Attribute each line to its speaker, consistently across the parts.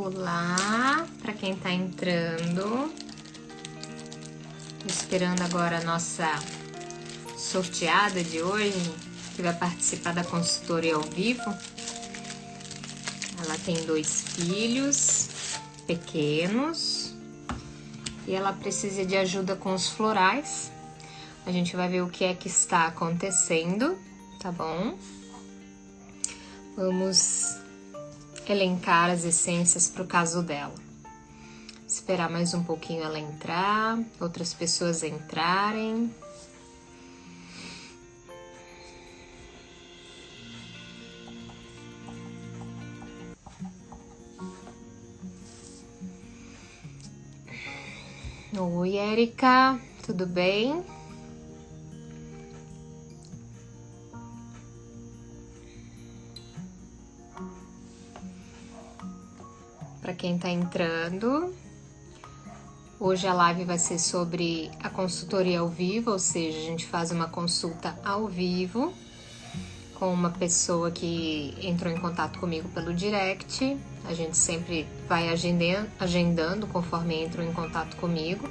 Speaker 1: Olá, para quem está entrando, esperando agora a nossa sorteada de hoje, que vai participar da consultoria ao vivo. Ela tem 2 filhos pequenos e ela precisa de ajuda com os florais. A gente vai ver o que é que está acontecendo, tá bom? Vamos elencar as essências para o caso dela. Esperar mais um pouquinho ela entrar, outras pessoas entrarem. Oi, Érica, tudo bem? Para quem está entrando, hoje a live vai ser sobre a consultoria ao vivo, ou seja, a gente faz uma consulta ao vivo com uma pessoa que entrou em contato comigo pelo direct. A gente sempre vai agendando conforme entram em contato comigo.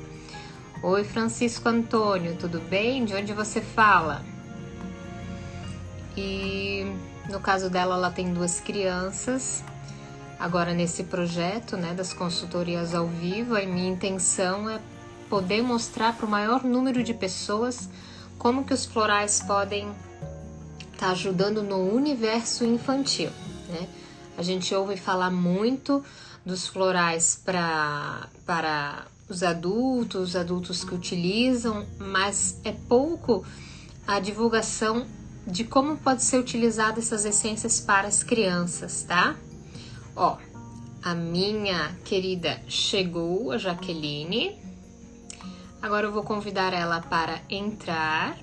Speaker 1: Oi, Francisco Antônio, tudo bem? De onde você fala? E no caso dela, ela tem 2 crianças. Agora, nesse projeto, né, das consultorias ao vivo, a minha intenção é poder mostrar para o maior número de pessoas como que os florais podem estar ajudando no universo infantil, né? A gente ouve falar muito dos florais para os adultos que utilizam, mas é pouco a divulgação de como pode ser utilizada essas essências para as crianças, tá? Ó, a minha querida chegou, a Jaqueline. Agora eu vou convidar ela para entrar.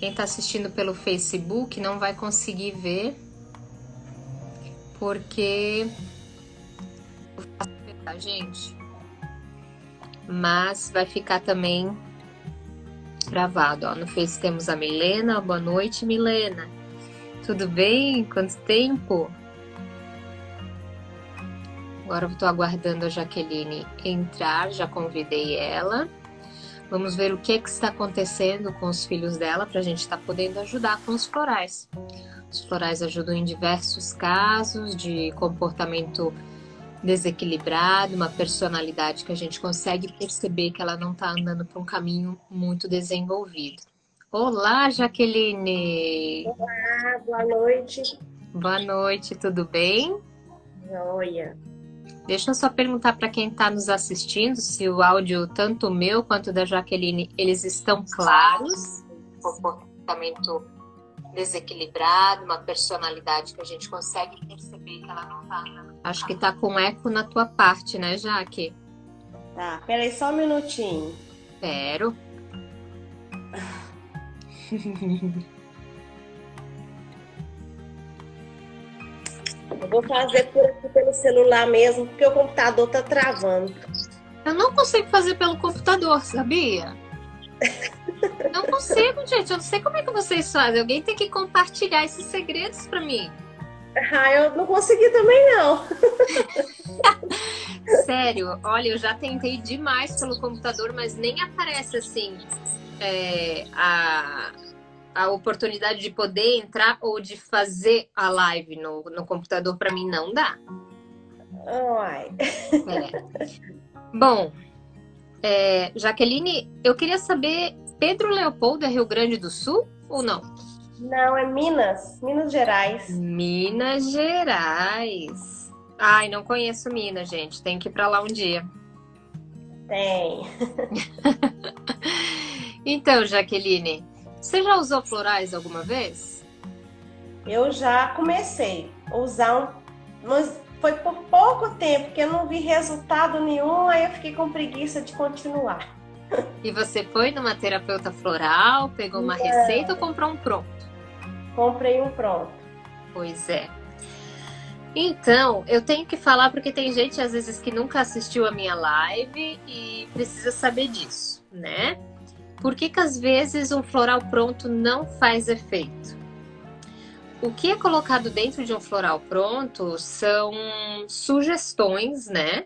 Speaker 1: Quem tá assistindo pelo Facebook não vai conseguir ver, porque eu faço pra gente, mas vai ficar também gravado. Ó, no Face temos a Milena. Boa noite, Milena. Tudo bem? Quanto tempo? Agora eu estou aguardando a Jaqueline entrar, já convidei ela. Vamos ver o que está acontecendo com os filhos dela para a gente estar podendo ajudar com os florais. Os florais ajudam em diversos casos de comportamento desequilibrado, uma personalidade que a gente consegue perceber que ela não está andando por um caminho muito desenvolvido. Olá, Jaqueline!
Speaker 2: Olá, boa noite.
Speaker 1: Boa noite, tudo bem?
Speaker 2: Joia.
Speaker 1: Deixa eu só perguntar para quem está nos assistindo se o áudio, tanto o meu quanto da Jaqueline, eles estão claros. Comportamento desequilibrado, uma personalidade que a gente consegue perceber que ela não está andando. Acho que tá com eco na tua parte, né, Jaque?
Speaker 2: Tá, peraí só um minutinho.
Speaker 1: Espero.
Speaker 2: Eu vou fazer por aqui pelo celular mesmo, porque o computador tá travando.
Speaker 1: Eu não consigo fazer pelo computador, sabia? Não consigo, gente. Eu não sei como é que vocês fazem. Alguém tem que compartilhar esses segredos para mim.
Speaker 2: Ah, eu não consegui também, não.
Speaker 1: Sério, olha, eu já tentei demais pelo computador, mas nem aparece assim a oportunidade de poder entrar ou de fazer a live no computador. Para mim não dá.
Speaker 2: Ai.
Speaker 1: Bom, Jaqueline, eu queria saber, Pedro Leopoldo é Rio Grande do Sul ou não?
Speaker 2: Não, é Minas Gerais.
Speaker 1: Minas Gerais. Ai, não conheço Minas, gente. Tem que ir pra lá um dia.
Speaker 2: Tem.
Speaker 1: Então, Jaqueline, você já usou florais alguma vez?
Speaker 2: Eu já comecei a usar, mas foi por pouco tempo, que eu não vi resultado nenhum, aí eu fiquei com preguiça de continuar.
Speaker 1: E você foi numa terapeuta floral, pegou uma receita ou comprou um pronto?
Speaker 2: Comprei um pronto.
Speaker 1: Pois é. Então, eu tenho que falar porque tem gente, às vezes, que nunca assistiu a minha live e precisa saber disso, né? Por que às vezes um floral pronto não faz efeito? O que é colocado dentro de um floral pronto são sugestões, né?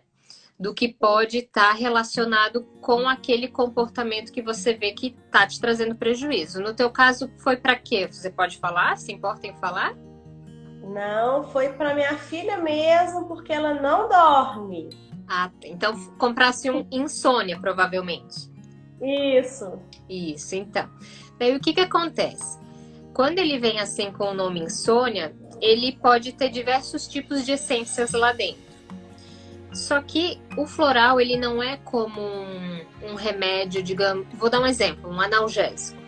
Speaker 1: Do que pode estar relacionado com aquele comportamento que você vê que está te trazendo prejuízo. No teu caso, foi para quê? Você pode falar? Se importa em falar?
Speaker 2: Não, foi para minha filha mesmo, porque ela não dorme.
Speaker 1: Ah, então comprasse um insônia, provavelmente.
Speaker 2: Isso.
Speaker 1: Isso, então. Daí o que acontece? Quando ele vem assim com o nome insônia, ele pode ter diversos tipos de essências lá dentro. Só que o floral, ele não é como um remédio, digamos... Vou dar um exemplo, um analgésico.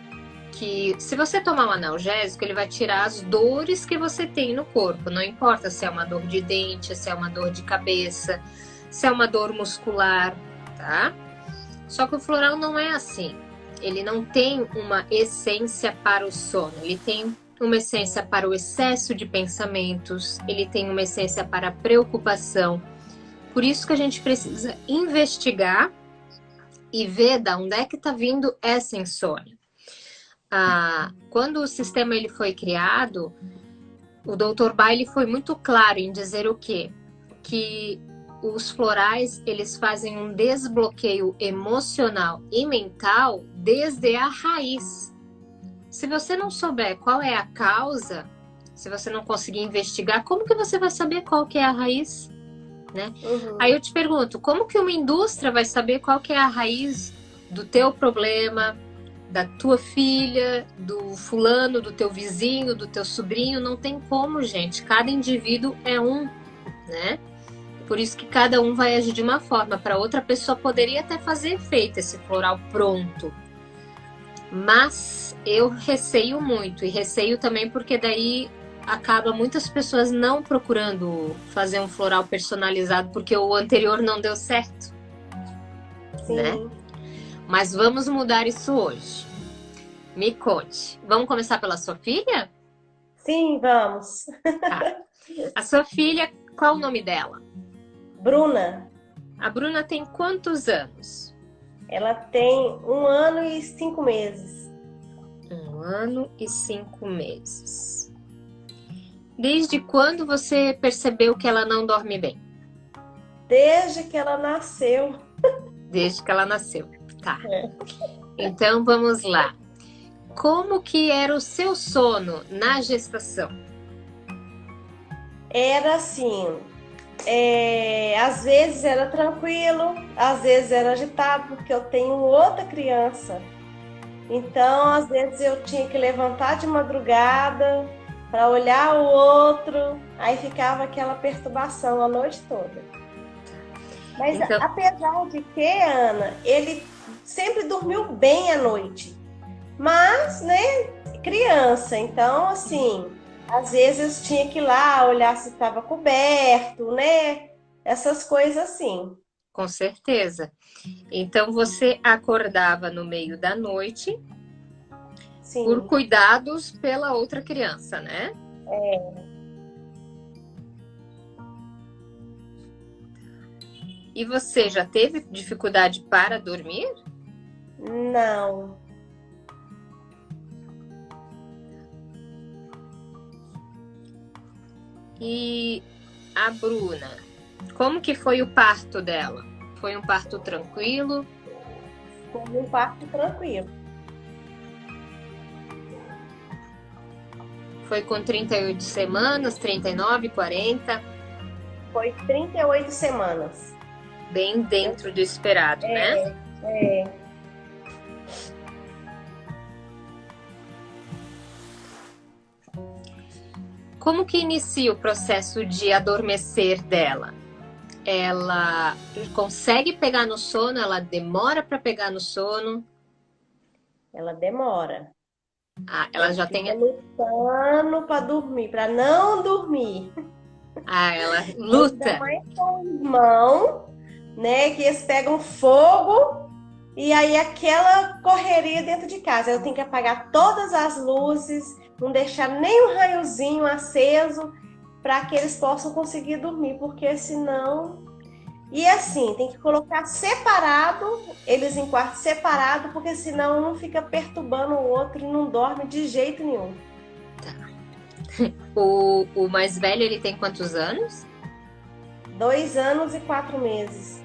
Speaker 1: Que se você tomar um analgésico, ele vai tirar as dores que você tem no corpo. Não importa se é uma dor de dente, se é uma dor de cabeça, se é uma dor muscular, tá? Só que o floral não é assim. Ele não tem uma essência para o sono. Ele tem uma essência para o excesso de pensamentos. Ele tem uma essência para a preocupação. Por isso que a gente precisa investigar e ver de onde é que está vindo essa insônia. Quando o sistema ele foi criado, o Dr. Bailey foi muito claro em dizer o quê? Que os florais, eles fazem um desbloqueio emocional e mental desde a raiz. Se você não souber qual é a causa, se você não conseguir investigar, como que você vai saber qual que é a raiz? Né?
Speaker 2: Uhum.
Speaker 1: Aí eu te pergunto, como que uma indústria vai saber qual que é a raiz do teu problema, da tua filha, do fulano, do teu vizinho, do teu sobrinho? Não tem como, gente. Cada indivíduo é um, né? Por isso que cada um vai agir de uma forma. Para outra pessoa poderia até fazer efeito esse floral pronto. Mas eu receio muito. E receio também porque daí acaba muitas pessoas não procurando fazer um floral personalizado porque o anterior não deu certo.
Speaker 2: Sim.
Speaker 1: Né? Mas vamos mudar isso hoje. Me conte. Vamos começar pela sua filha?
Speaker 2: Sim, vamos.
Speaker 1: Tá. A sua filha, qual o nome dela?
Speaker 2: Bruna.
Speaker 1: A Bruna tem quantos anos?
Speaker 2: Ela tem 1 ano e 5 meses.
Speaker 1: 1 ano e 5 meses. Desde quando você percebeu que ela não dorme bem?
Speaker 2: Desde que ela nasceu.
Speaker 1: Desde que ela nasceu, tá.
Speaker 2: É.
Speaker 1: Então vamos lá. Como que era o seu sono na gestação?
Speaker 2: Era assim, às vezes era tranquilo, às vezes era agitado, porque eu tenho outra criança. Então, às vezes eu tinha que levantar de madrugada para olhar o outro, aí ficava aquela perturbação a noite toda. Mas
Speaker 1: Então...
Speaker 2: apesar de que, Ana, ele sempre dormiu bem à noite. Mas, né, criança, então, assim, às vezes eu tinha que ir lá olhar se estava coberto, né? Essas coisas assim.
Speaker 1: Com certeza. Então você acordava no meio da noite.
Speaker 2: Sim.
Speaker 1: Por cuidados pela outra criança, né? E você já teve dificuldade para dormir?
Speaker 2: Não.
Speaker 1: E a Bruna, como que foi o parto dela? Foi um parto tranquilo?
Speaker 2: Foi um parto tranquilo.
Speaker 1: Foi com 38 semanas, 39, 40?
Speaker 2: Foi 38 semanas.
Speaker 1: Bem dentro do esperado, né? Como que inicia o processo de adormecer dela? Ela consegue pegar no sono? Ela demora para pegar no sono?
Speaker 2: Ela demora.
Speaker 1: Ela já tem...
Speaker 2: lutando para dormir, para não dormir.
Speaker 1: Ela luta.
Speaker 2: Ainda mais com o irmão, né? Que eles pegam fogo e aí aquela correria dentro de casa. Eu tenho que apagar todas as luzes, não deixar nem um raiozinho aceso para que eles possam conseguir dormir, porque senão... E assim, tem que colocar separado, eles em quarto separado, porque senão um fica perturbando o outro e não dorme de jeito nenhum.
Speaker 1: Tá. O mais velho, ele tem quantos anos?
Speaker 2: 2 anos e 4 meses.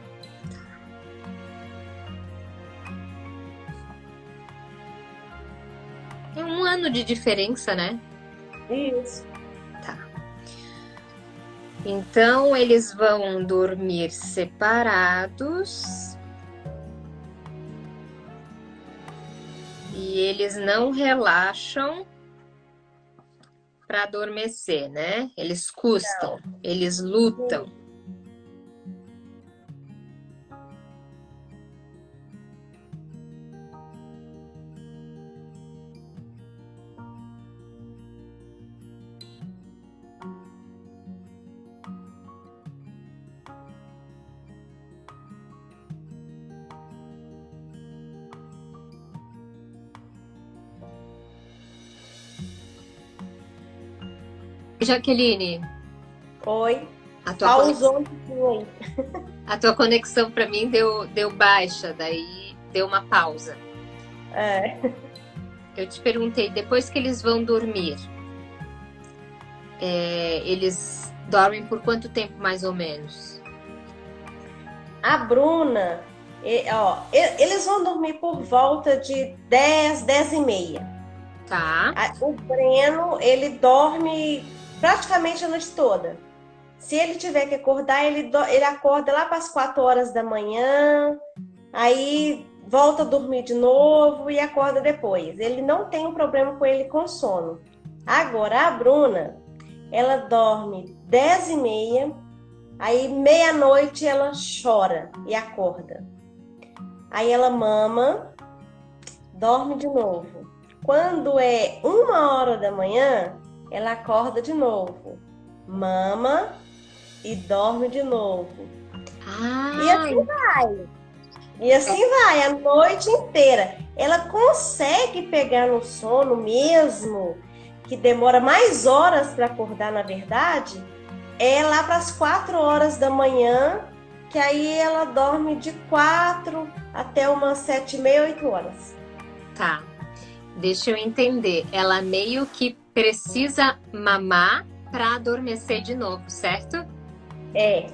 Speaker 1: É 1 ano de diferença, né?
Speaker 2: Isso.
Speaker 1: Tá. Então, eles vão dormir separados. E eles não relaxam para adormecer, né? Eles custam, eles lutam. Jaqueline,
Speaker 2: Oi.
Speaker 1: a tua
Speaker 2: Pausou um pouquinho aí.
Speaker 1: a tua conexão para mim deu baixa, daí deu uma pausa.
Speaker 2: É.
Speaker 1: Eu te perguntei, depois que eles vão dormir, eles dormem por quanto tempo mais ou menos?
Speaker 2: A Bruna, eles vão dormir por volta de 10, 10 e meia.
Speaker 1: Tá.
Speaker 2: O Breno, ele dorme praticamente a noite toda. Se ele tiver que acordar, ele acorda lá para as 4 horas da manhã, aí volta a dormir de novo e acorda depois. Ele não tem um problema com ele com sono. Agora, a Bruna, ela dorme 10 e meia, aí meia-noite ela chora e acorda. Aí ela mama, dorme de novo. Quando é 1 hora da manhã, ela acorda de novo, mama e dorme de novo. E assim vai. E assim vai, a noite inteira. Ela consegue pegar no sono mesmo, que demora mais horas para acordar, na verdade, é lá para as 4 horas da manhã, que aí ela dorme de 4 até umas 7 e meia, 8 horas.
Speaker 1: Tá. Deixa eu entender. Ela meio que precisa mamar para adormecer de novo, certo?
Speaker 2: É.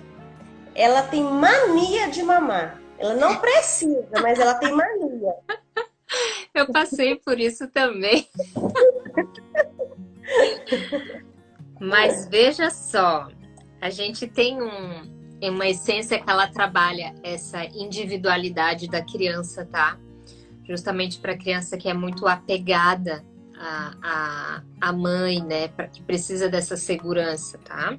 Speaker 2: Ela tem mania de mamar. Ela não precisa, mas ela tem mania.
Speaker 1: Eu passei por isso também. Mas veja só, a gente tem uma essência que ela trabalha essa individualidade da criança, tá? Justamente para a criança que é muito apegada à mãe, né? Que precisa dessa segurança, tá?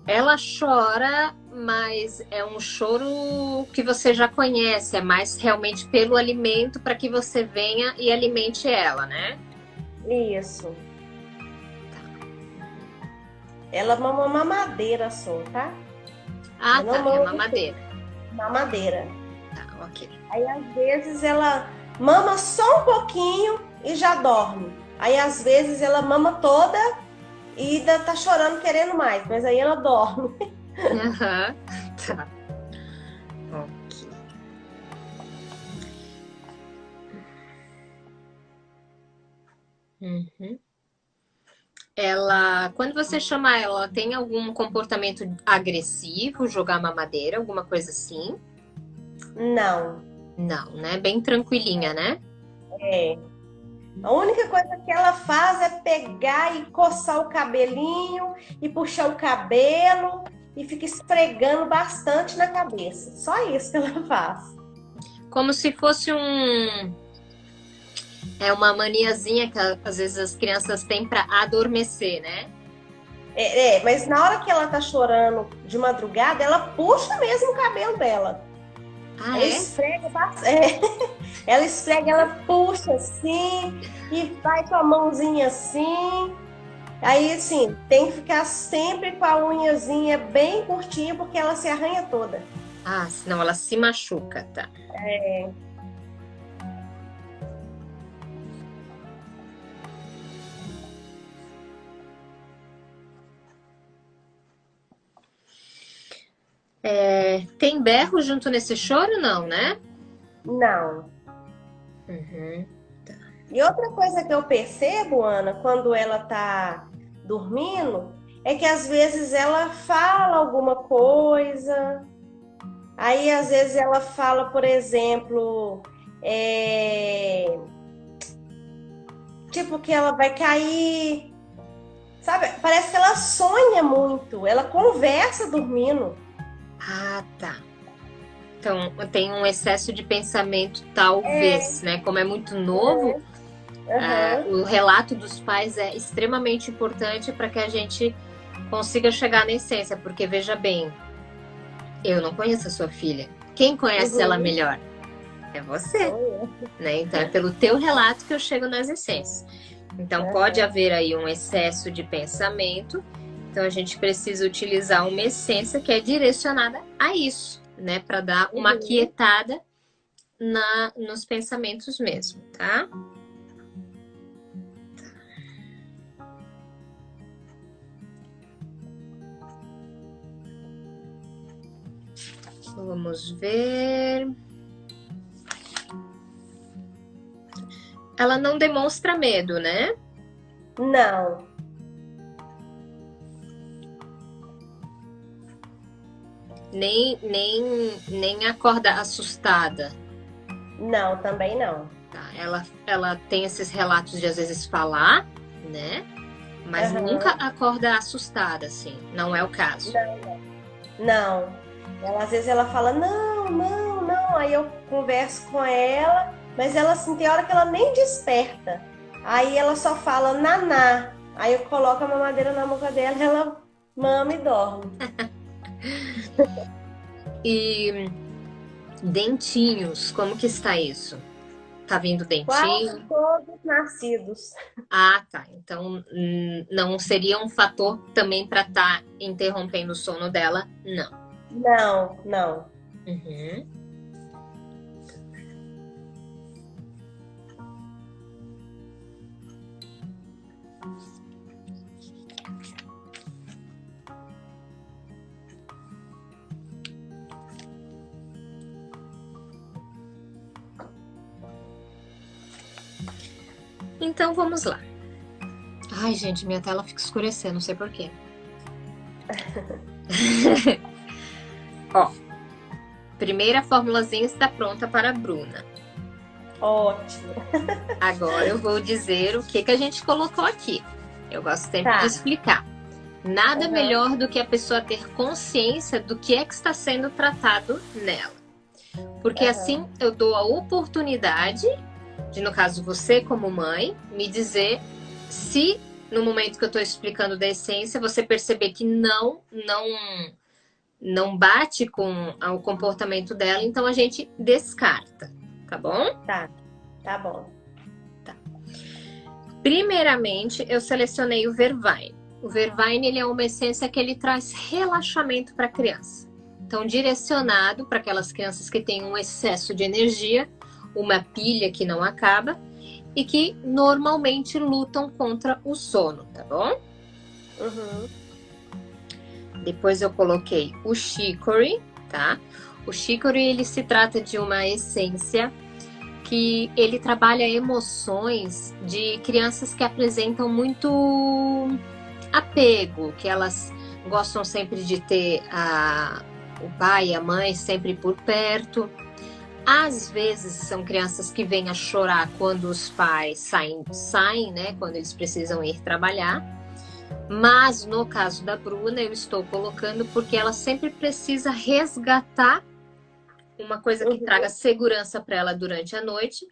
Speaker 1: Ela chora, mas é um choro que você já conhece, é mais realmente pelo alimento para que você venha e alimente ela, né?
Speaker 2: Isso. Ela mama mamadeira só, tá?
Speaker 1: Ah, tá, é mamadeira.
Speaker 2: Mamadeira.
Speaker 1: Tá, ok.
Speaker 2: Aí às vezes ela mama só um pouquinho e já dorme. Aí às vezes ela mama toda e ainda tá chorando querendo mais, mas aí ela dorme.
Speaker 1: Aham, tá. Ok. Uhum. Ela, quando você chama ela tem algum comportamento agressivo, jogar mamadeira, alguma coisa assim?
Speaker 2: Não.
Speaker 1: Não, né? Bem tranquilinha, né?
Speaker 2: É. A única coisa que ela faz é pegar e coçar o cabelinho e puxar o cabelo e fica esfregando bastante na cabeça. Só isso que ela faz.
Speaker 1: Como se fosse uma maniazinha que às vezes as crianças têm para adormecer, né?
Speaker 2: Mas na hora que ela tá chorando de madrugada, ela puxa mesmo o cabelo dela.
Speaker 1: Ah,
Speaker 2: ela esfrega bastante. Ela esfrega, ela puxa assim e vai com a mãozinha assim. Aí, assim, tem que ficar sempre com a unhazinha bem curtinha, porque ela se arranha toda.
Speaker 1: Ah, senão ela se machuca, tá? Tem berro junto nesse choro, não, né?
Speaker 2: Não.
Speaker 1: Uhum, tá.
Speaker 2: E outra coisa que eu percebo, Ana, quando ela tá dormindo, é que às vezes ela fala alguma coisa, aí às vezes ela fala, por exemplo, tipo que ela vai cair, sabe? Parece que ela sonha muito, ela conversa dormindo.
Speaker 1: Ah, tá. Então, tem um excesso de pensamento, talvez, né? Como é muito novo,
Speaker 2: Uhum.
Speaker 1: o relato dos pais é extremamente importante para que a gente consiga chegar na essência, porque veja bem, eu não conheço a sua filha. Quem conhece ela
Speaker 2: Uhum.
Speaker 1: melhor? É você,
Speaker 2: Sou eu.
Speaker 1: né? Então, é pelo teu relato que eu chego nas essências. Então, pode
Speaker 2: Uhum.
Speaker 1: haver aí um excesso de pensamento. Então, a gente precisa utilizar uma essência que é direcionada a isso, né? Para dar uma
Speaker 2: Uhum.
Speaker 1: aquietada nos pensamentos mesmo, tá? Vamos ver. Ela não demonstra medo, né?
Speaker 2: Não,
Speaker 1: Nem acorda assustada.
Speaker 2: não, também não.
Speaker 1: Tá? Ela tem esses relatos de às vezes falar, né? Mas nunca
Speaker 2: Uhum.
Speaker 1: acorda assustada, assim. Não é o caso.
Speaker 2: Não. Ela, às vezes ela fala, não, não, não. Aí eu converso com ela, mas ela assim, tem hora que ela nem desperta. Aí ela só fala naná. Aí eu coloco a mamadeira na boca dela, ela mama e dorme.
Speaker 1: E dentinhos, como que está isso? Tá vindo
Speaker 2: Quase
Speaker 1: dentinho?
Speaker 2: todos nascidos.
Speaker 1: Ah, tá. Então não seria um fator também para estar interrompendo o sono dela? Não.
Speaker 2: Não, não.
Speaker 1: Uhum. Então vamos lá. Ai, gente, minha tela fica escurecendo, não sei porquê. Ó, primeira formulazinha está pronta para a Bruna.
Speaker 2: Ótimo.
Speaker 1: Agora eu vou dizer o que a gente colocou aqui. Eu gosto sempre de
Speaker 2: Tá.
Speaker 1: explicar. Nada
Speaker 2: Uhum.
Speaker 1: melhor do que a pessoa ter consciência do que é que está sendo tratado nela. Porque
Speaker 2: Uhum.
Speaker 1: assim eu dou a oportunidade de, no caso você como mãe, me dizer se no momento que eu estou explicando da essência, você perceber que não bate com o comportamento dela, então a gente descarta, tá bom?
Speaker 2: Tá, tá bom.
Speaker 1: Primeiramente, eu selecionei o Vervain. O Vervain, ele é uma essência que ele traz relaxamento para a criança. Então, direcionado para aquelas crianças que têm um excesso de energia, uma pilha que não acaba e que normalmente lutam contra o sono, tá bom?
Speaker 2: Uhum.
Speaker 1: Depois eu coloquei o Chicory, tá? O Chicory, ele se trata de uma essência que ele trabalha emoções de crianças que apresentam muito apego, que elas gostam sempre de ter o pai e a mãe sempre por perto. Às vezes são crianças que vêm a chorar quando os pais saem, né? Quando eles precisam ir trabalhar. Mas no caso da Bruna, eu estou colocando porque ela sempre precisa resgatar uma coisa que traga
Speaker 2: Uhum.
Speaker 1: segurança para ela durante a noite.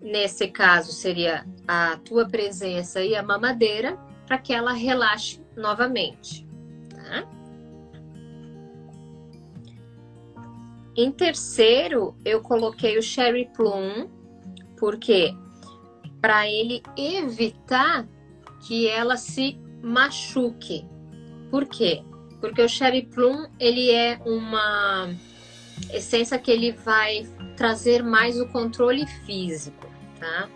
Speaker 1: Nesse caso, seria a tua presença e a mamadeira, para que ela relaxe novamente. Tá? Em terceiro, eu coloquei o Cherry Plum, porque para ele evitar que ela se machuque. Por quê? Porque o Cherry Plum, ele é uma essência que ele vai trazer mais o controle físico, tá?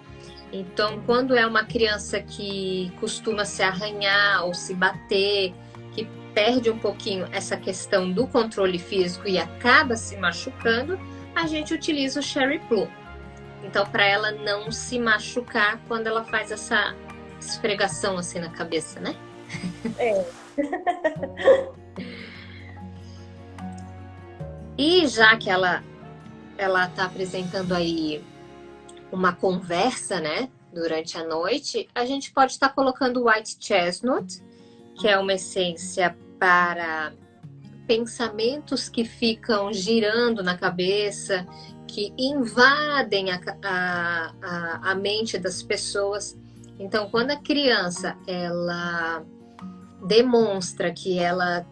Speaker 1: Então, quando é uma criança que costuma se arranhar ou se bater, que perde um pouquinho essa questão do controle físico e acaba se machucando, a gente utiliza o Cherry Plum. Então, para ela não se machucar quando ela faz essa esfregação assim na cabeça, né?
Speaker 2: É.
Speaker 1: E já que ela tá apresentando aí uma conversa, né, durante a noite, a gente pode estar colocando White Chestnut, que é uma essência para pensamentos que ficam girando na cabeça, que invadem a mente das pessoas. Então, quando a criança ela demonstra que ela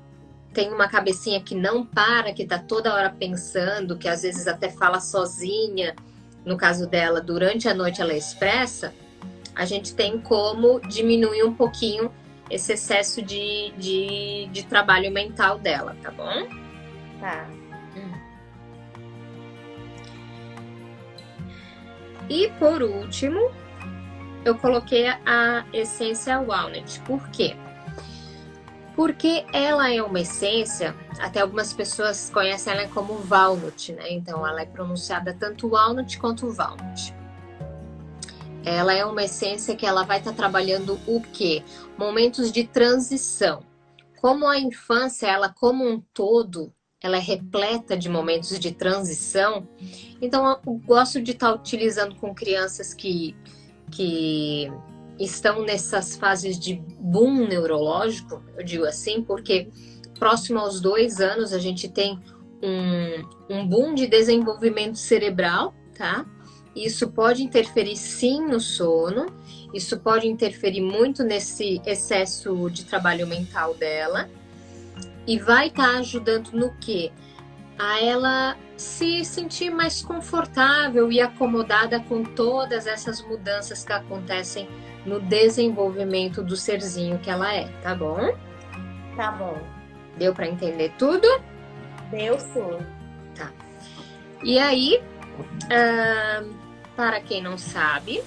Speaker 1: tem uma cabecinha que não para, que está toda hora pensando, que às vezes até fala sozinha, no caso dela, durante a noite ela expressa, a gente tem como diminuir um pouquinho esse excesso de trabalho mental dela, tá bom?
Speaker 2: Tá.
Speaker 1: E por último, eu coloquei a essência Walnut. Por quê? Porque ela é uma essência, até algumas pessoas conhecem ela como Walnut, né? Então ela é pronunciada tanto Walnut quanto Walnut. Ela é uma essência que ela vai estar trabalhando o quê? Momentos de transição. Como a infância, ela como um todo, ela é repleta de momentos de transição. Então eu gosto de estar utilizando com crianças que estão nessas fases de boom neurológico, eu digo assim, porque próximo aos 2 anos a gente tem um boom de desenvolvimento cerebral, tá? Isso pode interferir sim no sono, isso pode interferir muito nesse excesso de trabalho mental dela e vai estar ajudando no quê? A ela se sentir mais confortável e acomodada com todas essas mudanças que acontecem no desenvolvimento do serzinho que ela é, tá bom?
Speaker 2: Tá bom.
Speaker 1: Deu para entender tudo?
Speaker 2: Deu sim.
Speaker 1: Tá. E aí, para quem não sabe,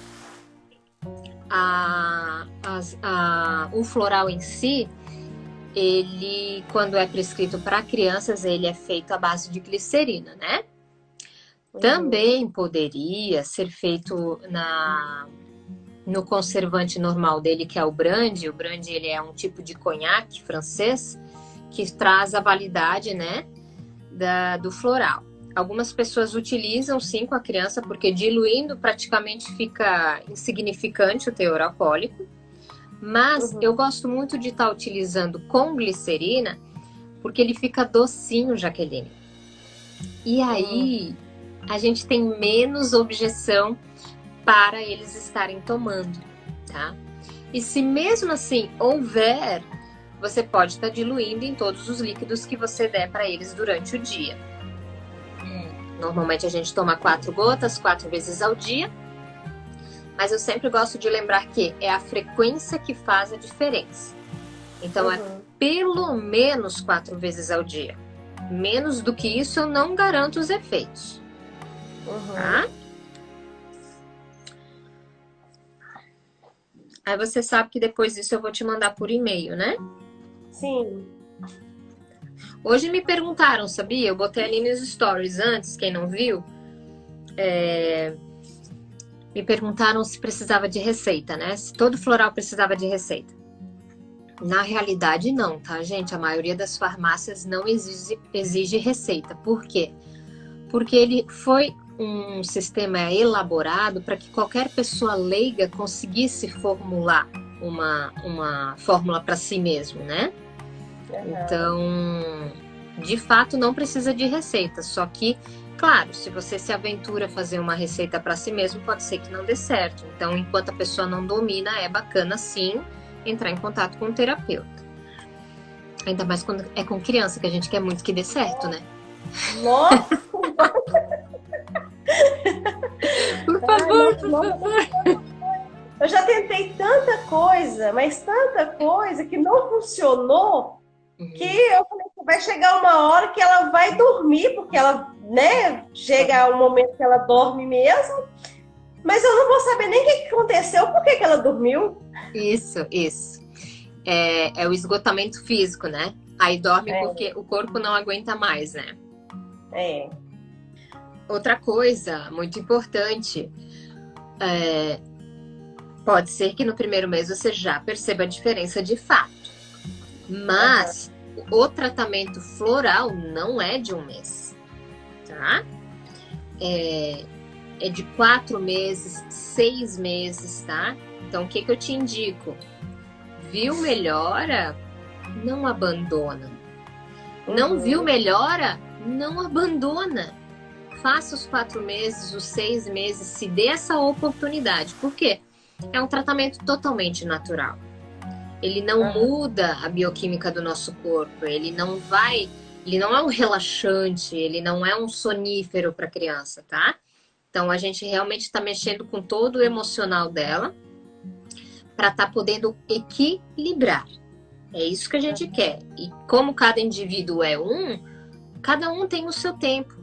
Speaker 1: o floral em si, ele, quando é prescrito para crianças, ele é feito à base de glicerina, né? Também poderia ser feito no conservante normal dele, que é o brandy. O brandy, ele é um tipo de conhaque francês que traz a validade, né, do floral. Algumas pessoas utilizam sim com a criança, porque diluindo praticamente fica insignificante o teor alcoólico. Mas eu gosto muito de estar utilizando com glicerina, porque ele fica docinho, Jaqueline. E aí a gente tem menos objeção para eles estarem tomando, tá? E se mesmo assim houver, você pode estar diluindo em todos os líquidos que você der para eles durante o dia. Normalmente a gente toma 4 gotas, 4 vezes ao dia. Mas eu sempre gosto de lembrar que é a frequência que faz a diferença. Então é pelo menos 4 vezes ao dia. Menos do que isso eu não garanto os efeitos. Tá? Aí você sabe que depois disso eu vou te mandar por e-mail, né?
Speaker 2: Sim.
Speaker 1: Hoje me perguntaram, sabia? Eu botei ali nos stories antes, quem não viu. Me perguntaram se precisava de receita, né? Se todo floral precisava de receita. Na realidade, não, tá, gente? A maioria das farmácias não exige receita. Por quê? Porque ele foi um sistema elaborado para que qualquer pessoa leiga conseguisse formular uma fórmula para si mesmo, né? Então, de fato, não precisa de receita. Só que, claro, se você se aventura a fazer uma receita para si mesmo, pode ser que não dê certo. Então, enquanto a pessoa não domina, é bacana, sim, entrar em contato com o terapeuta. Ainda mais quando é com criança, que a gente quer muito que dê certo, né?
Speaker 2: Nossa!
Speaker 1: Por favor, por favor.
Speaker 2: Eu já tentei tanta coisa, mas tanta coisa que não funcionou, que eu falei que vai chegar uma hora que ela vai dormir, porque ela, né, chega um momento que ela dorme mesmo, mas eu não vou saber nem o que aconteceu, por que ela dormiu.
Speaker 1: Isso. É o esgotamento físico, né? Aí dorme porque o corpo não aguenta mais, né? Outra coisa muito importante, pode ser que no primeiro mês você já perceba a diferença de fato, mas o tratamento floral não é de um mês, tá? É de 4 meses, 6 meses, tá? Então, o que eu te indico? Viu melhora? Não abandona. Não viu melhora? Não abandona. Faça os 4 meses, os 6 meses, se dê essa oportunidade. Por quê? É um tratamento totalmente natural. Ele não muda a bioquímica do nosso corpo. Ele não é um relaxante, ele não é um sonífero para criança, tá? Então a gente realmente está mexendo com todo o emocional dela para estar podendo equilibrar. É isso que a gente quer. E como cada indivíduo é cada um tem o seu tempo.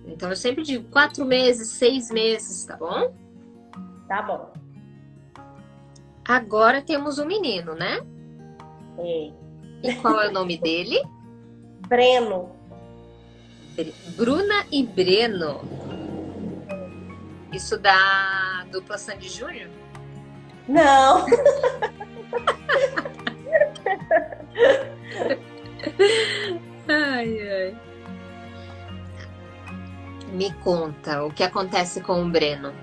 Speaker 1: Então eu sempre digo 4 meses, 6 meses, tá bom?
Speaker 2: Tá bom.
Speaker 1: Agora temos um menino, né?
Speaker 2: É.
Speaker 1: E qual é o nome dele?
Speaker 2: Breno.
Speaker 1: Bruna e Breno. Isso da dupla Sandy Júnior?
Speaker 2: Não.
Speaker 1: Ai, ai. Me conta, o que acontece com o Breno?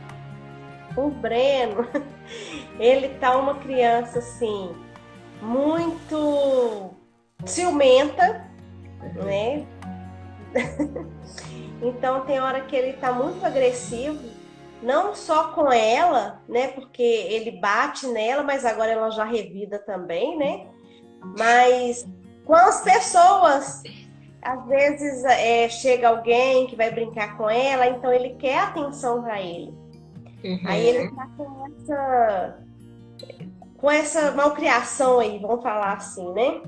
Speaker 2: O Breno, ele tá uma criança assim, muito ciumenta, né? Então tem hora que ele tá muito agressivo, não só com ela, né? Porque ele bate nela, mas agora ela já revida também, né? Mas com as pessoas, às vezes chega alguém que vai brincar com ela, então ele quer atenção para ele. Aí ele tá com essa malcriação aí, vamos falar assim, né?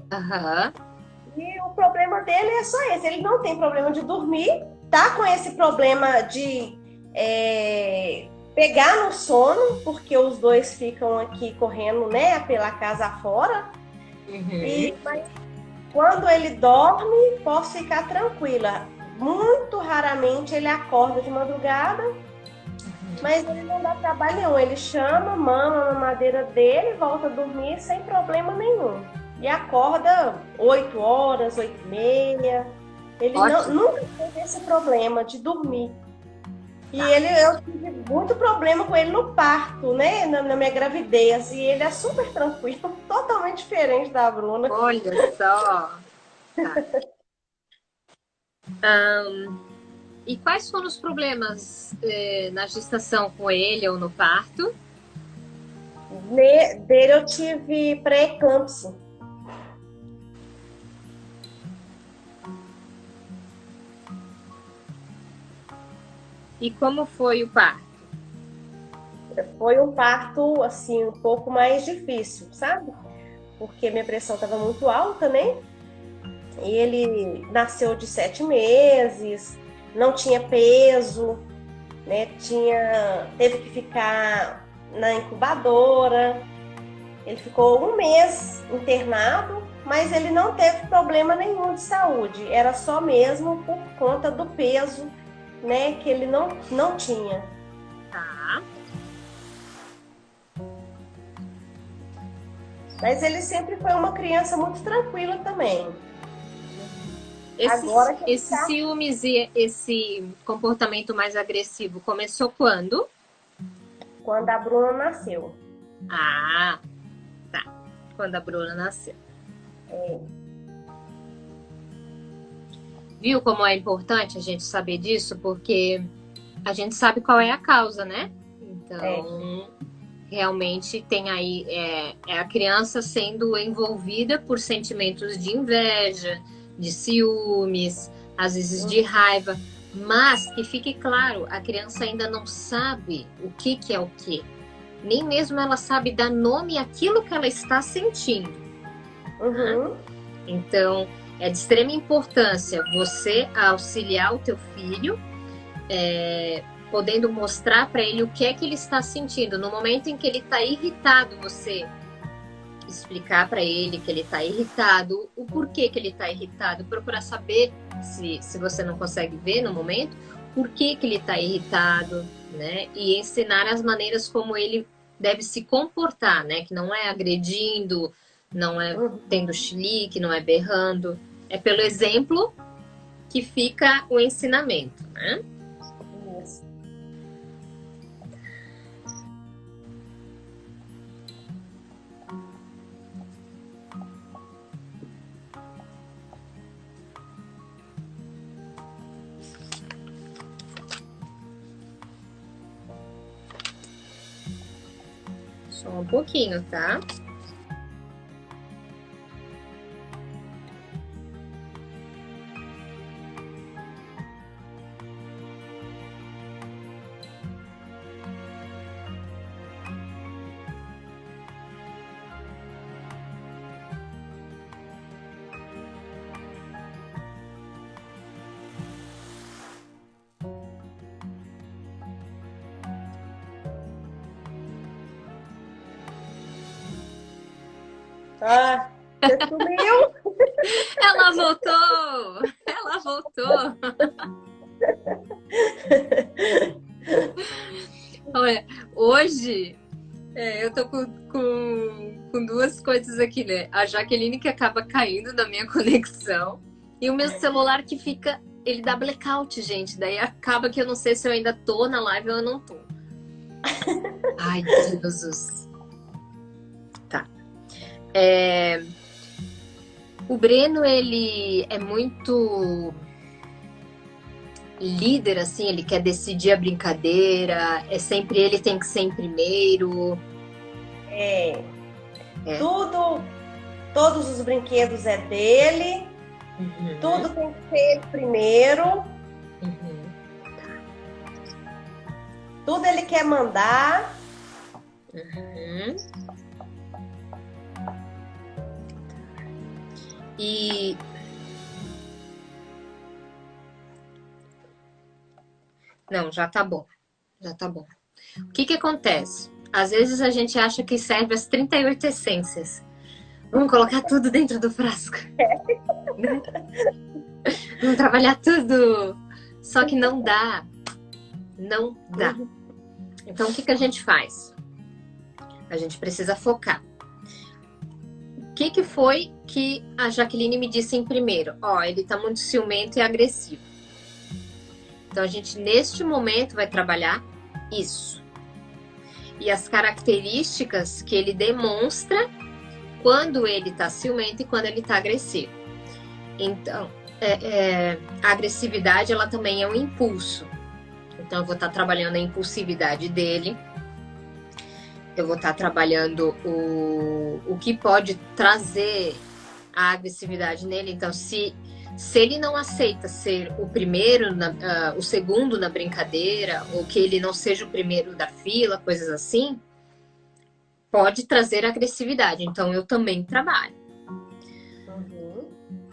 Speaker 2: E o problema dele é só esse, ele não tem problema de dormir, tá com esse problema de pegar no sono, porque os dois ficam aqui correndo, né, pela casa afora. Mas quando ele dorme, posso ficar tranquila. Muito raramente ele acorda de madrugada, mas ele não dá trabalho nenhum. Ele chama, mama na madeira dele, volta a dormir sem problema nenhum. E acorda 8 horas, 8h30. Ele nunca teve esse problema de dormir. E eu tive muito problema com ele no parto, né? Na minha gravidez. E ele é super tranquilo, totalmente diferente da Bruna.
Speaker 1: Olha só! E quais foram os problemas na gestação com ele ou no parto?
Speaker 2: Dele eu tive pré-eclâmpsia.
Speaker 1: E como foi o parto?
Speaker 2: Foi um parto, assim, um pouco mais difícil, sabe? Porque minha pressão estava muito alta, né? E ele nasceu de 7 meses, não tinha peso, né? Teve que ficar na incubadora. Ele ficou 1 mês internado, mas ele não teve problema nenhum de saúde. Era só mesmo por conta do peso, né? Que ele não tinha.
Speaker 1: Tá.
Speaker 2: Mas ele sempre foi uma criança muito tranquila também.
Speaker 1: Esse ciúmes e esse comportamento mais agressivo começou quando?
Speaker 2: Quando a Bruna nasceu.
Speaker 1: Ah, tá. Quando a Bruna nasceu. Viu como é importante a gente saber disso? Porque a gente sabe qual é a causa, né? Então, realmente tem aí a criança sendo envolvida por sentimentos de inveja, de ciúmes, às vezes de raiva, mas que fique claro, a criança ainda não sabe o que é o que. Nem mesmo ela sabe dar nome àquilo que ela está sentindo. Né? Então, é de extrema importância você auxiliar o teu filho, podendo mostrar para ele o que é que ele está sentindo. No momento em que ele está irritado, você explicar para ele que ele está irritado, o porquê que ele está irritado, procurar saber, se você não consegue ver no momento, por que que ele está irritado, né? E ensinar as maneiras como ele deve se comportar, né? Que não é agredindo, não é tendo chilique, não é berrando. É pelo exemplo que fica o ensinamento, né?
Speaker 2: Isso.
Speaker 1: Só um pouquinho, tá?
Speaker 2: Ah, você sumiu?
Speaker 1: Ela voltou! Ela voltou! Olha, hoje eu tô com duas coisas aqui, né? A Jaqueline que acaba caindo da minha conexão e o meu celular que fica... Ele dá blackout, gente. Daí acaba que eu não sei se eu ainda tô na live ou eu não tô. Ai, Jesus. Tá. O Breno, ele é muito líder, assim, ele quer decidir a brincadeira, é sempre ele tem que ser em primeiro.
Speaker 2: É. Todos os brinquedos é dele, tudo tem que ser ele primeiro, tudo ele quer mandar.
Speaker 1: E não, já tá bom. Já tá bom. O que que acontece? Às vezes a gente acha que serve as 38 essências. Vamos colocar tudo dentro do frasco. Né? Vamos trabalhar tudo. Só que não dá. Não dá. Então o que que a gente faz? A gente precisa focar. O que que foi que a Jaqueline me disse em primeiro? Ó, ele tá muito ciumento e agressivo. Então a gente neste momento vai trabalhar isso. E as características que ele demonstra quando ele tá ciumento e quando ele tá agressivo. Então, a agressividade, ela também é um impulso. Então eu vou estar trabalhando a impulsividade dele. Eu vou estar trabalhando o que pode trazer a agressividade nele. Então, se ele não aceita ser o primeiro, o segundo na brincadeira, ou que ele não seja o primeiro da fila, coisas assim, pode trazer agressividade. Então, eu também trabalho.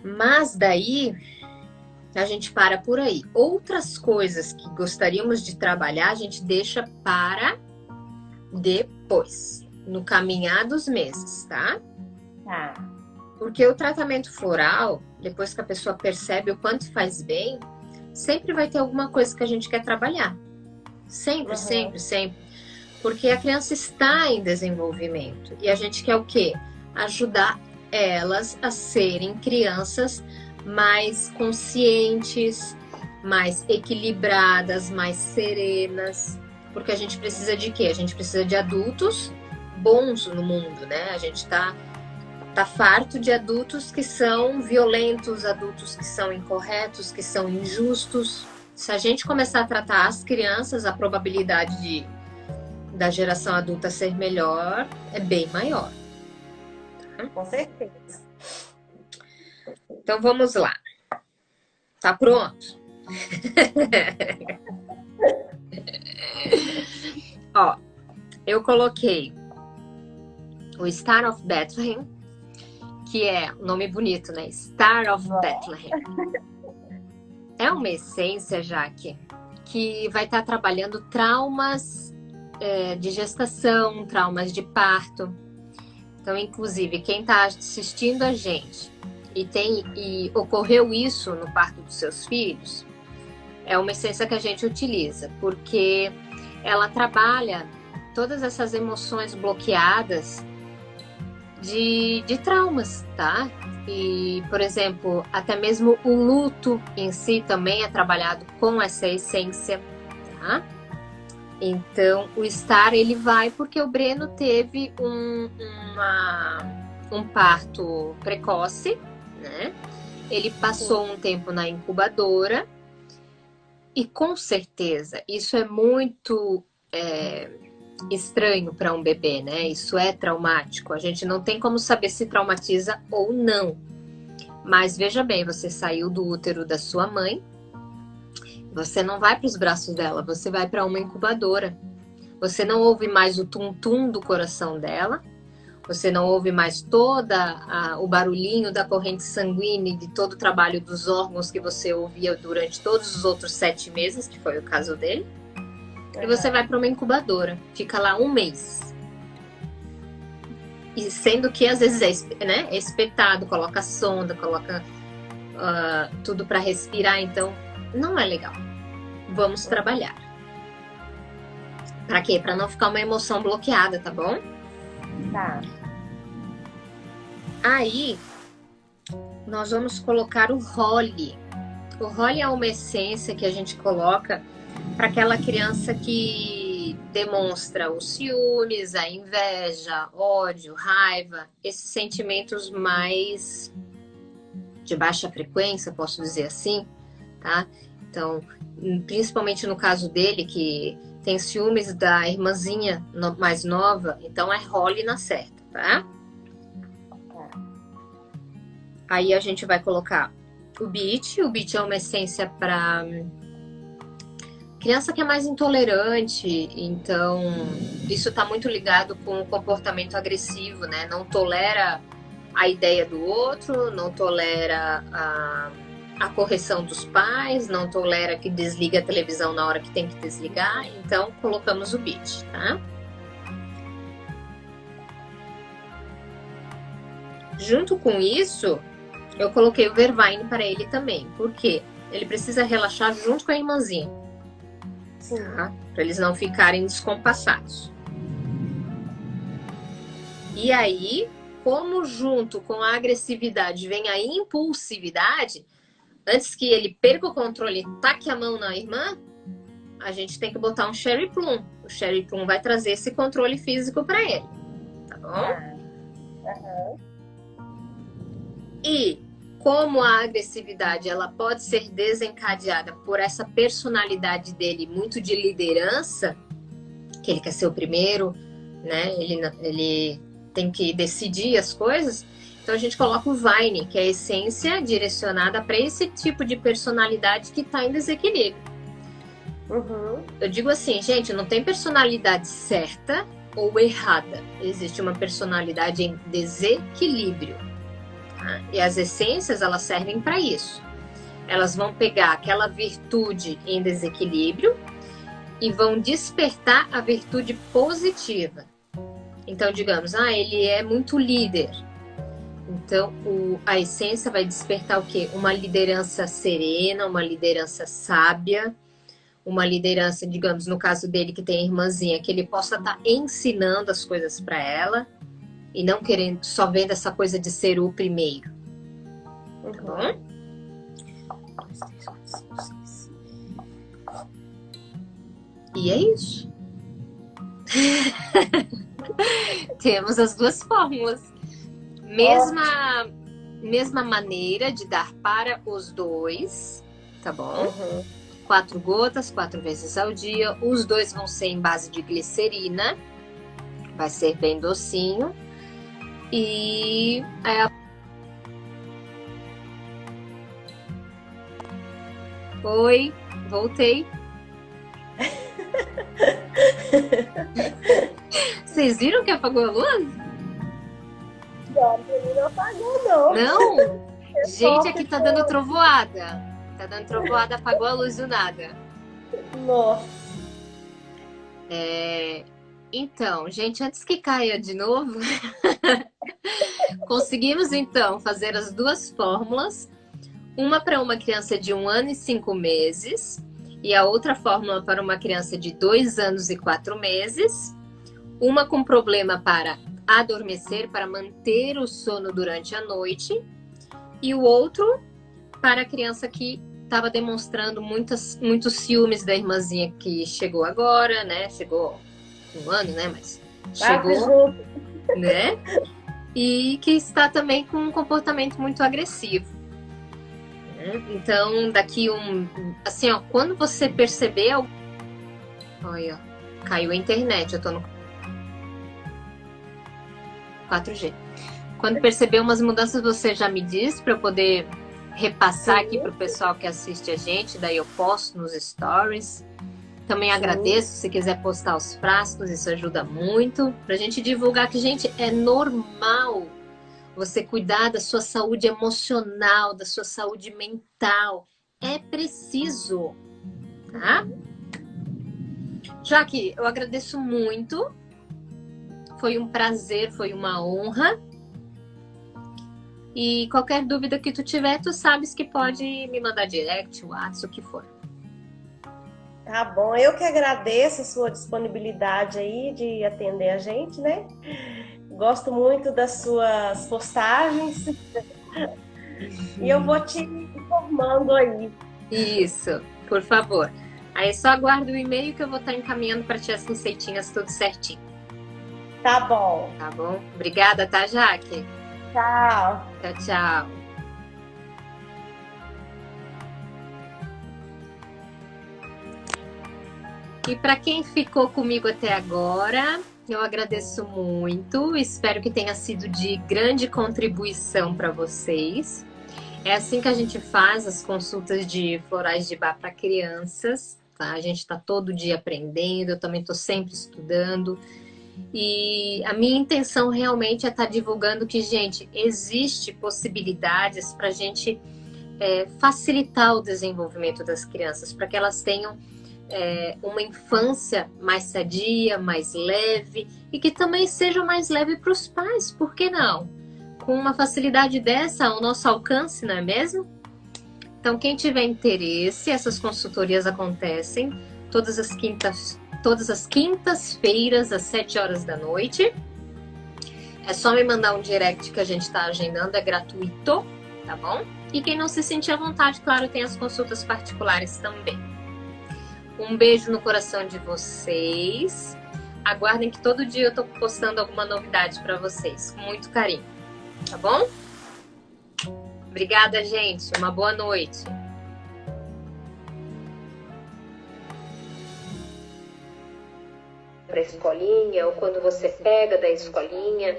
Speaker 1: Mas daí, a gente para por aí. Outras coisas que gostaríamos de trabalhar, a gente deixa para depois, no caminhar dos meses, tá?
Speaker 2: Tá.
Speaker 1: Porque o tratamento floral, depois que a pessoa percebe o quanto faz bem, sempre vai ter alguma coisa que a gente quer trabalhar. Sempre, sempre, sempre. Porque a criança está em desenvolvimento. E a gente quer o quê? Ajudar elas a serem crianças mais conscientes, mais equilibradas, mais serenas. Porque a gente precisa de quê? A gente precisa de adultos bons no mundo, né? A gente tá farto de adultos que são violentos, adultos que são incorretos, que são injustos. Se a gente começar a tratar as crianças, a probabilidade da geração adulta ser melhor é bem maior. Tá?
Speaker 2: Com certeza.
Speaker 1: Então vamos lá. Tá pronto? Ó, eu coloquei o Star of Bethlehem, que é um nome bonito, né? Star of Bethlehem. É uma essência, Jaque, que vai estar trabalhando traumas de gestação, traumas de parto. Então, inclusive, quem está assistindo a gente e ocorreu isso no parto dos seus filhos, é uma essência que a gente utiliza, porque ela trabalha todas essas emoções bloqueadas de traumas, tá? E, por exemplo, até mesmo o luto em si também é trabalhado com essa essência, tá? Então, o Star, ele vai porque o Breno teve um parto precoce, né? Ele passou um tempo na incubadora e, com certeza, isso é muito estranho para um bebê, né? Isso é traumático. A gente não tem como saber se traumatiza ou não. Mas, veja bem, você saiu do útero da sua mãe, você não vai para os braços dela, você vai para uma incubadora. Você não ouve mais o tum-tum do coração dela, você não ouve mais o barulhinho da corrente sanguínea, de todo o trabalho dos órgãos que você ouvia durante todos os outros 7 meses, que foi o caso dele. E você vai para uma incubadora, fica lá 1 mês. E sendo que às vezes é espetado, coloca sonda, coloca tudo para respirar, então não é legal. Vamos trabalhar. Para quê? Para não ficar uma emoção bloqueada, tá bom?
Speaker 2: Tá.
Speaker 1: Aí, nós vamos colocar o Holly. O Holly é uma essência que a gente coloca para aquela criança que demonstra os ciúmes, a inveja, ódio, raiva, esses sentimentos mais de baixa frequência, posso dizer assim, tá? Então, principalmente no caso dele, que tem ciúmes da irmãzinha mais nova, então é Holly na certa, tá? Aí a gente vai colocar o Beach. O Beach é uma essência para criança que é mais intolerante, então isso está muito ligado com o comportamento agressivo, né? Não tolera a ideia do outro, não tolera a correção dos pais, não tolera que desliga a televisão na hora que tem que desligar, então colocamos o Beach, tá? Junto com isso, eu coloquei o Vervine para ele também, porque ele precisa relaxar junto com a irmãzinha, tá? Para eles não ficarem descompassados. E aí, como junto com a agressividade vem a impulsividade, antes que ele perca o controle e taque a mão na irmã, a gente tem que botar um Cherry Plum. O Cherry Plum vai trazer esse controle físico para ele, tá bom?
Speaker 2: Uhum.
Speaker 1: E como a agressividade ela pode ser desencadeada por essa personalidade dele muito de liderança, que ele quer ser o primeiro, né? Ele tem que decidir as coisas. Então a gente coloca o Vine, que é a essência direcionada para esse tipo de personalidade que está em desequilíbrio.
Speaker 2: Uhum.
Speaker 1: Eu digo assim, gente, não tem personalidade certa ou errada. Existe uma personalidade em desequilíbrio. Tá? E as essências, elas servem para isso. Elas vão pegar aquela virtude em desequilíbrio e vão despertar a virtude positiva. Então, digamos, ele é muito líder. Então, a essência vai despertar o quê? Uma liderança serena, uma liderança sábia, uma liderança, digamos, no caso dele que tem a irmãzinha, que ele possa estar ensinando as coisas para ela e não querendo, só vendo essa coisa de ser o primeiro. Tá bom? E é isso. Temos as 2 fórmulas. Mesma maneira de dar para os 2, tá bom?
Speaker 2: Uhum.
Speaker 1: 4 gotas, 4 vezes ao dia. Os 2 vão ser em base de glicerina. Vai ser bem docinho. E Oi, voltei. Vocês viram que apagou a luz?
Speaker 2: Não apagou, não.
Speaker 1: Não? Gente, aqui tá dando trovoada. Tá dando trovoada, apagou a luz do nada.
Speaker 2: Nossa.
Speaker 1: Então, gente, antes que caia de novo, conseguimos então fazer as 2 fórmulas. Uma para uma criança de 1 ano e 5 meses e a outra fórmula para uma criança de 2 anos e 4 meses, uma com problema para adormecer, para manter o sono durante a noite, e o outro para a criança que estava demonstrando muitos ciúmes da irmãzinha que chegou agora, né? Chegou um ano, né? Mas chegou, né? E que está também com um comportamento muito agressivo. Então, daqui assim, ó, quando você perceber... Olha, caiu a internet, eu tô no 4G. Quando perceber umas mudanças, você já me diz para eu poder repassar aqui para o pessoal que assiste a gente, daí eu posto nos stories. Também agradeço se quiser postar os frascos, isso ajuda muito pra gente divulgar que, gente, é normal você cuidar da sua saúde emocional, da sua saúde mental. É preciso, tá? Jaque, eu agradeço muito. Foi um prazer, foi uma honra. E qualquer dúvida que tu tiver, tu sabes que pode me mandar direct, WhatsApp, o que for.
Speaker 2: Tá bom, eu que agradeço a sua disponibilidade aí de atender a gente, né? Gosto muito das suas postagens. E eu vou te informando aí.
Speaker 1: Isso, por favor. Aí só aguarda o e-mail que eu vou estar encaminhando para ti as receitinhas tudo certinho.
Speaker 2: Tá bom.
Speaker 1: Tá bom? Obrigada, tá, Jaque?
Speaker 2: Tchau.
Speaker 1: Tchau, tchau. E para quem ficou comigo até agora, eu agradeço muito. Espero que tenha sido de grande contribuição para vocês. É assim que a gente faz as consultas de florais de Bach para crianças, tá? A gente está todo dia aprendendo, eu também estou sempre estudando. E a minha intenção realmente é estar divulgando que, gente, existe possibilidades para a gente facilitar o desenvolvimento das crianças, para que elas tenham uma infância mais sadia, mais leve, e que também seja mais leve para os pais, por que não? Com uma facilidade dessa ao nosso alcance, não é mesmo? Então, quem tiver interesse, essas consultorias acontecem todas as quintas-feiras, às 7 horas da noite. É só me mandar um direct que a gente está agendando, é gratuito, tá bom? E quem não se sentir à vontade, claro, tem as consultas particulares também. Um beijo no coração de vocês. Aguardem que todo dia eu tô postando alguma novidade para vocês, com muito carinho, tá bom? Obrigada, gente. Uma boa noite. Para a escolinha, ou quando você pega da escolinha